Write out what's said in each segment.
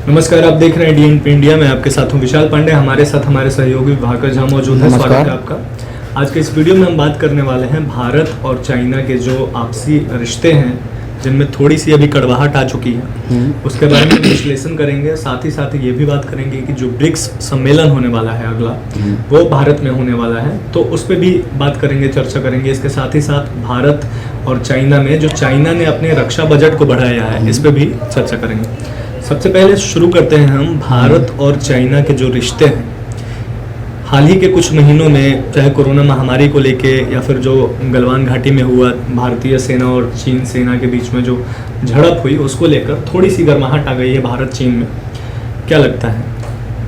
नमस्कार, आप देख रहे हैं डीएनपी इंडिया में। आपके साथ हूं विशाल पांडे। हमारे साथ हमारे सहयोगी भाकर झा मौजूद है। स्वागत है आपका। आज के इस वीडियो में हम बात करने वाले हैं भारत और चाइना के जो आपसी रिश्ते हैं, जिनमें थोड़ी सी अभी कड़वाहट आ चुकी है, उसके बारे में विश्लेषण करेंगे। साथ ही ये भी बात करेंगे कि जो ब्रिक्स सम्मेलन होने वाला है अगला, वो भारत में होने वाला है, तो उस पर भी बात करेंगे, चर्चा करेंगे। इसके साथ ही साथ भारत और चाइना में जो चाइना ने अपने रक्षा बजट को बढ़ाया है, इस पर भी चर्चा करेंगे। सबसे पहले शुरू करते हैं हम भारत और चाइना के जो रिश्ते हैं। हाल ही के कुछ महीनों में, चाहे कोरोना महामारी को लेके या फिर जो गलवान घाटी में हुआ भारतीय सेना और चीन सेना के बीच में जो झड़प हुई, उसको लेकर थोड़ी सी गर्माहट आ गई है भारत चीन में। क्या लगता है,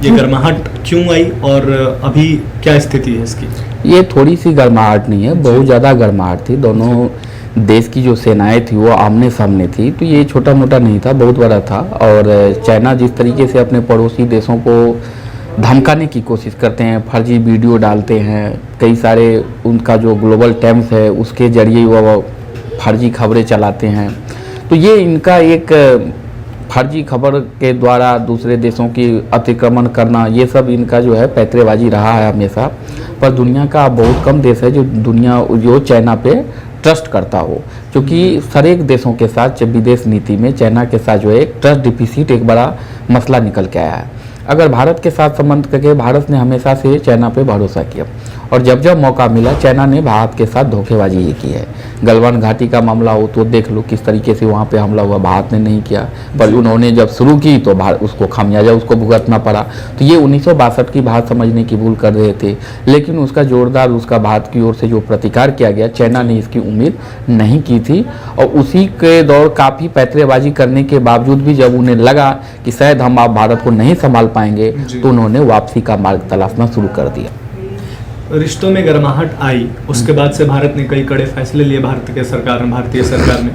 ये गर्माहट क्यों आई और अभी क्या स्थिति है इसकी? ये थोड़ी सी गर्माहट नहीं है, बहुत ज़्यादा गर्माहट थी। दोनों देश की जो सेनाएं थी वो आमने सामने थी, तो ये छोटा मोटा नहीं था, बहुत बड़ा था। और चाइना जिस तरीके से अपने पड़ोसी देशों को धमकाने की कोशिश करते हैं, फर्जी वीडियो डालते हैं, कई सारे उनका जो ग्लोबल टाइम्स है उसके जरिए वो फर्जी खबरें चलाते हैं, तो ये इनका एक फर्जी खबर के द्वारा दूसरे देशों की अतिक्रमण करना, ये सब इनका जो है पैतरेबाजी रहा है हमेशा। पर दुनिया का बहुत कम देश है जो चाइना पे ट्रस्ट करता हो, क्योंकि सारे देशों के साथ विदेश नीति में चाइना के साथ जो है एक ट्रस्ट डिफिसिट एक बड़ा मसला निकल के आया है। अगर भारत के साथ संबंध करके भारत ने हमेशा से चाइना पे भरोसा किया, और जब जब मौका मिला चाइना ने भारत के साथ धोखेबाजी ही की है। गलवान घाटी का मामला हो तो देख लो किस तरीके से वहाँ पे हमला हुआ, भारत ने नहीं किया, पर उन्होंने जब शुरू की तो उसको खामियाजा उसको भुगतना पड़ा। तो ये 1962 की भारत समझने की भूल कर रहे थे, लेकिन उसका जोरदार उसका भारत की ओर से जो प्रतिकार किया गया, चाइना ने इसकी उम्मीद नहीं की थी। और उसी के दौर काफ़ी पैतरेबाजी करने के बावजूद भी जब उन्हें लगा कि शायद हम आप भारत को नहीं संभाल पाएंगे, तो उन्होंने वापसी का मार्ग तलाशना शुरू कर दिया। रिश्तों में गर्माहट आई, उसके बाद से भारत ने कई कड़े फैसले लिए। भारतीय सरकार ने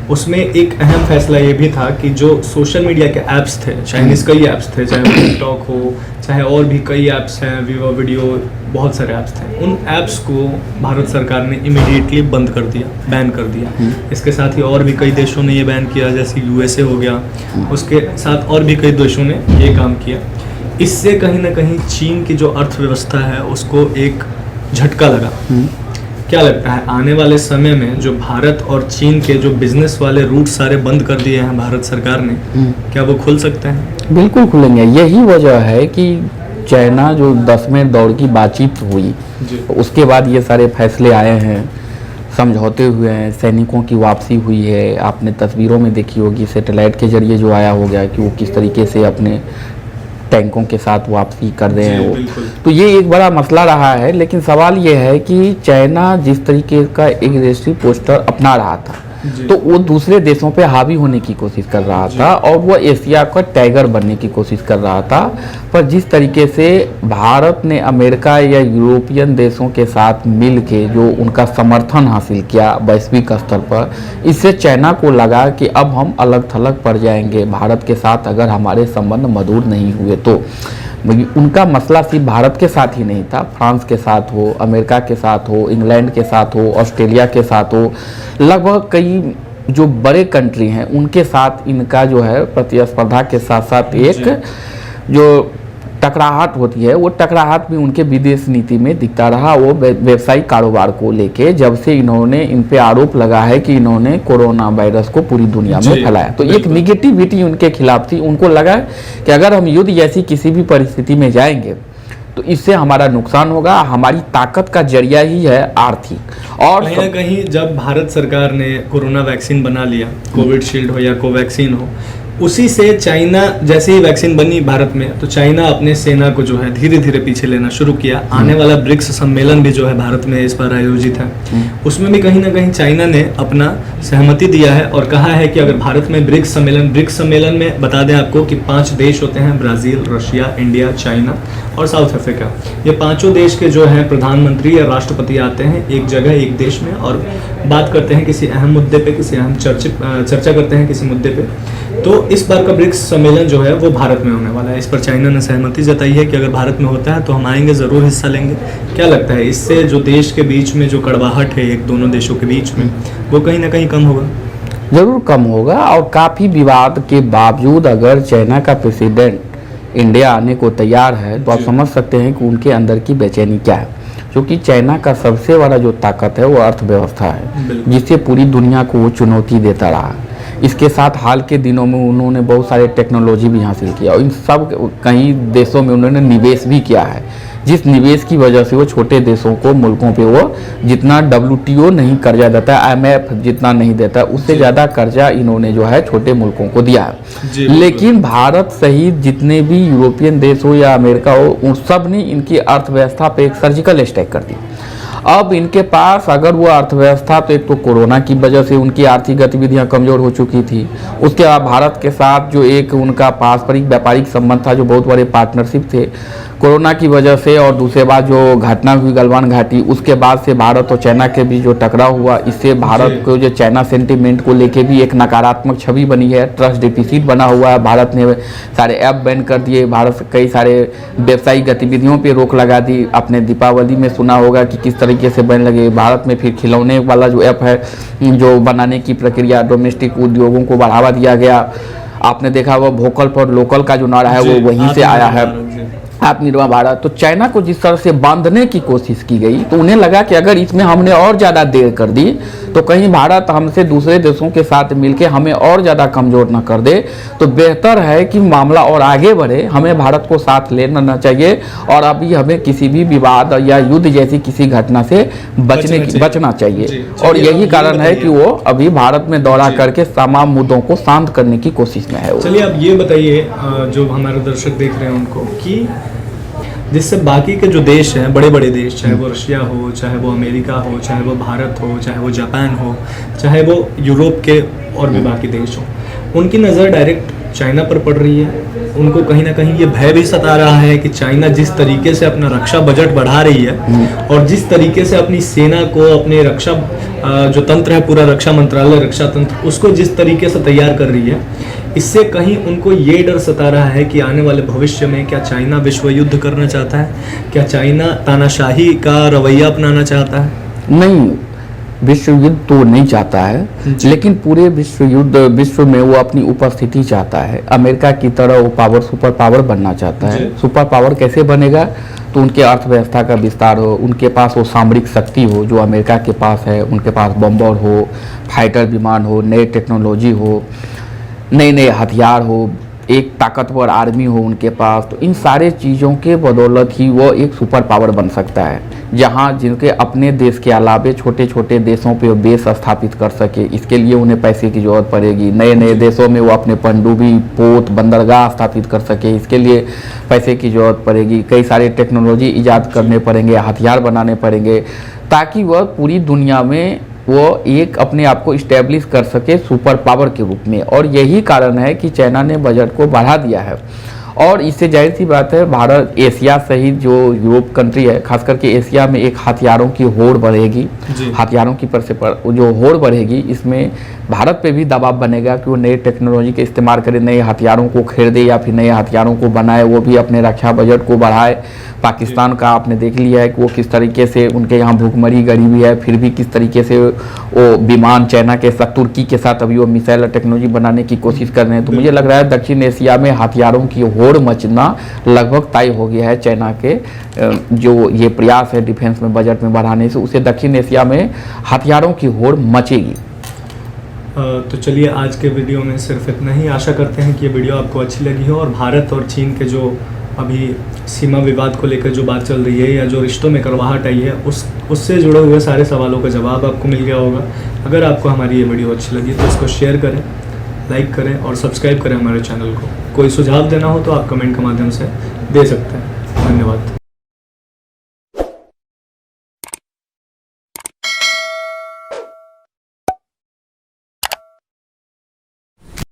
उसमें एक अहम फैसला ये भी था कि जो सोशल मीडिया के ऐप्स थे, चाइनीज़ कई ऐप्स थे, चाहे टिकटॉक हो, चाहे और भी कई ऐप्स हैं, वीवो वीडियो, बहुत सारे ऐप्स थे, उन ऐप्स को भारत सरकार ने इमीडिएटली बंद कर दिया, बैन कर दिया। इसके साथ ही और भी कई देशों ने ये बैन किया, जैसे यूएसए हो गया, उसके साथ और भी कई देशों ने ये काम किया। इससे कहीं ना कहीं चीन की जो अर्थव्यवस्था है उसको एक झटका लगा। क्या लगता है आने वाले समय में जो भारत और चीन के जो बिजनेस वाले रूट सारे बंद कर दिए हैं भारत सरकार ने, क्या वो खुल सकते हैं? बिल्कुल खुलेंगे। यही वजह है कि चाइना जो 10वें दौर की बातचीत हुई, उसके बाद ये सारे फैसले आए हैं, समझौते हुए हैं, सैनिकों की वापसी हुई है। आपने तस्वीरों में देखी होगी, सैटेलाइट के जरिए जो आया हो गया कि वो किस तरीके से अपने टैंकों के साथ वापसी कर रहे हैं वो। तो ये एक बड़ा मसला रहा है। लेकिन सवाल ये है कि चाइना जिस तरीके का एग्रेसिव पोस्टर अपना रहा था, तो वो दूसरे देशों पे हावी होने की कोशिश कर रहा था, और वो एशिया का टाइगर बनने की कोशिश कर रहा था। पर जिस तरीके से भारत ने अमेरिका या यूरोपियन देशों के साथ मिल के जो उनका समर्थन हासिल किया वैश्विक स्तर पर, इससे चाइना को लगा कि अब हम अलग थलग पड़ जाएंगे भारत के साथ अगर हमारे संबंध मधुर नहीं हुए तो। उनका मसला सिर्फ भारत के साथ ही नहीं था, फ्रांस के साथ हो, अमेरिका के साथ हो, इंग्लैंड के साथ हो, ऑस्ट्रेलिया के साथ हो, लगभग कई जो बड़े कंट्री हैं उनके साथ इनका जो है प्रतिस्पर्धा के साथ साथ एक जो टकराहट होती है, वो टकराहट भी उनके विदेश नीति में दिखता रहा। वो व्यवसायिक कारोबार को लेके जब से इन्होंने इन पे आरोप लगा है कि इन्होंने कोरोना वायरस को पूरी दुनिया में फैलाया, तो एक निगेटिविटी उनके खिलाफ थी। उनको लगा कि अगर हम युद्ध जैसी किसी भी परिस्थिति में जाएंगे तो इससे हमारा नुकसान होगा, हमारी ताकत का जरिया ही है आर्थिक। और कहीं ना कहीं जब भारत सरकार ने कोरोना वैक्सीन बना लिया, कोविशील्ड हो या कोवैक्सीन हो, उसी से चाइना, जैसे ही वैक्सीन बनी भारत में, तो चाइना अपने सेना को जो है धीरे धीरे पीछे लेना शुरू किया। आने वाला ब्रिक्स सम्मेलन भी जो है भारत में इस बार आयोजित है, उसमें भी कहीं ना कहीं चाइना ने अपना सहमति दिया है और कहा है कि अगर भारत में ब्रिक्स सम्मेलन में बता दें आपको कि 5 देश होते हैं, ब्राज़ील, रशिया, इंडिया, चाइना और साउथ अफ्रीका। ये 5 देश के जो है प्रधानमंत्री या राष्ट्रपति आते हैं एक जगह, एक देश में, और बात करते हैं किसी अहम मुद्दे पे, किसी अहम चर्चा करते हैं किसी मुद्दे पे। तो इस बार का ब्रिक्स सम्मेलन जो है वो भारत में होने वाला है। इस पर चाइना ने सहमति जताई है कि अगर भारत में होता है तो हम आएंगे, ज़रूर हिस्सा लेंगे। क्या लगता है इससे जो देश के बीच में जो कड़वाहट है एक दोनों देशों के बीच में, वो कहीं ना कहीं कम होगा? ज़रूर कम होगा। और काफ़ी विवाद के बावजूद अगर चाइना का प्रेसिडेंट इंडिया आने को तैयार है तो आप समझ सकते हैं कि उनके अंदर की बेचैनी क्या है। क्योंकि चाइना का सबसे बड़ा जो ताकत है वो अर्थव्यवस्था है, जिससे पूरी दुनिया को वो चुनौती देता रहा। इसके साथ हाल के दिनों में उन्होंने बहुत सारे टेक्नोलॉजी भी हासिल किया और इन सब कई देशों में उन्होंने निवेश भी किया है, जिस निवेश की वजह से वो छोटे देशों को, मुल्कों पे वो जितना WTO नहीं कर्जा देता है, IMF जितना नहीं देता, उससे ज़्यादा कर्जा इन्होंने जो है छोटे मुल्कों को दिया है। लेकिन भारत सहित जितने भी यूरोपियन देश हो या अमेरिका हो, उन सब ने इनकी अर्थव्यवस्था पे एक सर्जिकल स्ट्राइक कर दी। अब इनके पास अगर वो अर्थव्यवस्था, तो एक तो कोरोना की वजह से उनकी आर्थिक गतिविधियां कमज़ोर हो चुकी थी, उसके बाद भारत के साथ जो एक उनका पारस्परिक व्यापारिक संबंध था, जो बहुत बड़े पार्टनरशिप थे, कोरोना की वजह से, और दूसरे बात जो घटना हुई गलवान घाटी, उसके बाद से भारत और चाइना के बीच जो टकराव हुआ, इससे भारत को जो चाइना सेंटिमेंट को लेके भी एक नकारात्मक छवि बनी है, ट्रस्ट डिफिसिट बना हुआ है। भारत ने सारे ऐप बैन कर दिए, भारत से कई सारे व्यवसायिक गतिविधियों पे रोक लगा दी। आपने दीपावली में सुना होगा कि किस तरीके से बैन लगे। भारत में फिर खिलौने वाला जो ऐप है, जो बनाने की प्रक्रिया, डोमेस्टिक उद्योगों को बढ़ावा दिया गया। आपने देखा वो वोकल फॉर लोकल का जो नारा है वो वहीं से आया है, आत्मनिर्भर भारत। तो चाइना को जिस तरह से बांधने की कोशिश की गई, तो उन्हें लगा कि अगर इसमें हमने और ज़्यादा देर कर दी तो कहीं भारत हमसे दूसरे देशों के साथ मिलके हमें और ज़्यादा कमज़ोर न कर दे। तो बेहतर है कि मामला और आगे बढ़े, हमें भारत को साथ लेना चाहिए और अभी हमें किसी भी विवाद या युद्ध जैसी किसी घटना से बचना चाहिए। और यही कारण है कि वो अभी भारत में दौरा करके तमाम मुद्दों को शांत करने की कोशिश में है। चलिए, अब ये बताइए जो हमारे दर्शक देख रहे हैं उनको, कि जिससे बाकी के जो देश हैं, बड़े बड़े देश, चाहे वो रशिया हो, चाहे वो अमेरिका हो, चाहे वो भारत हो, चाहे वो जापान हो, चाहे वो यूरोप के और भी बाकी देश हो, उनकी नज़र डायरेक्ट चाइना पर पड़ रही है। उनको कहीं ना कहीं ये भय भी सता रहा है कि चाइना जिस तरीके से अपना रक्षा बजट बढ़ा रही है और जिस तरीके से अपनी सेना को, अपने रक्षा जो तंत्र है, पूरा रक्षा मंत्रालय, रक्षा तंत्र, उसको जिस तरीके से तैयार कर रही है, इससे कहीं उनको ये डर सता रहा है कि आने वाले भविष्य में क्या चाइना विश्व युद्ध करना चाहता है, क्या चाइना तानाशाही का रवैया अपनाना चाहता है? नहीं, विश्व युद्ध तो नहीं चाहता है, लेकिन पूरे विश्व में वो अपनी उपस्थिति चाहता है। अमेरिका की तरह वो सुपर पावर बनना चाहता है। सुपर पावर कैसे बनेगा? तो उनके अर्थव्यवस्था का विस्तार हो, उनके पास वो सामरिक शक्ति हो जो अमेरिका के पास है, उनके पास बम्बर हो, फाइटर विमान हो, नए टेक्नोलॉजी हो, नए हथियार हो, एक ताकतवर आर्मी हो उनके पास। तो इन सारे चीज़ों के बदौलत ही वो एक सुपर पावर बन सकता है, जहां जिनके अपने देश के अलावे छोटे छोटे देशों पे बेस स्थापित कर सके। इसके लिए उन्हें पैसे की ज़रूरत पड़ेगी। नए देशों में वो अपने पनडुब्बी, पोत, बंदरगाह स्थापित कर सके, इसके लिए पैसे की ज़रूरत पड़ेगी। कई सारे टेक्नोलॉजी ईजाद करने पड़ेंगे, हथियार बनाने पड़ेंगे, ताकि वह पूरी दुनिया में वो एक अपने आप को इस्टेब्लिश कर सके सुपर पावर के रूप में। और यही कारण है कि चाइना ने बजट को बढ़ा दिया है। और इससे जाहिर सी बात है, भारत, एशिया सहित जो यूरोप कंट्री है, खास करके एशिया में एक हथियारों की होड़ बढ़ेगी। हथियारों की जो होड़ बढ़ेगी, इसमें भारत पे भी दबाव बनेगा कि वो नए टेक्नोलॉजी के इस्तेमाल करे, नए हथियारों को खरीदे या फिर नए हथियारों को बनाए, वो भी अपने रक्षा बजट को बढ़ाए। पाकिस्तान का आपने देख लिया है कि वो किस तरीके से, उनके यहाँ भूखमरी गरीबी है, फिर भी किस तरीके से वो विमान चाइना के साथ, तुर्की के साथ अभी वो मिसाइल टेक्नोलॉजी बनाने की कोशिश कर रहे हैं। तो मुझे लग रहा है दक्षिण एशिया में हथियारों की होड़ मचना लगभग तय हो गया है। चाइना के जो ये प्रयास है डिफेंस में बजट में बढ़ाने से, उसे दक्षिण एशिया में हथियारों की होड़ मचेगी। तो चलिए, आज के वीडियो में सिर्फ इतना ही। आशा करते हैं कि ये वीडियो आपको अच्छी लगी हो और भारत और चीन के जो अभी सीमा विवाद को लेकर जो बात चल रही है या जो रिश्तों में करवाहट आई है, उससे जुड़े हुए सारे सवालों का जवाब आपको मिल गया होगा। अगर आपको हमारी ये वीडियो अच्छी लगी तो इसको शेयर करें, लाइक करें और सब्सक्राइब करें हमारे चैनल को। कोई सुझाव देना हो तो आप कमेंट के माध्यम से दे सकते हैं। धन्यवाद।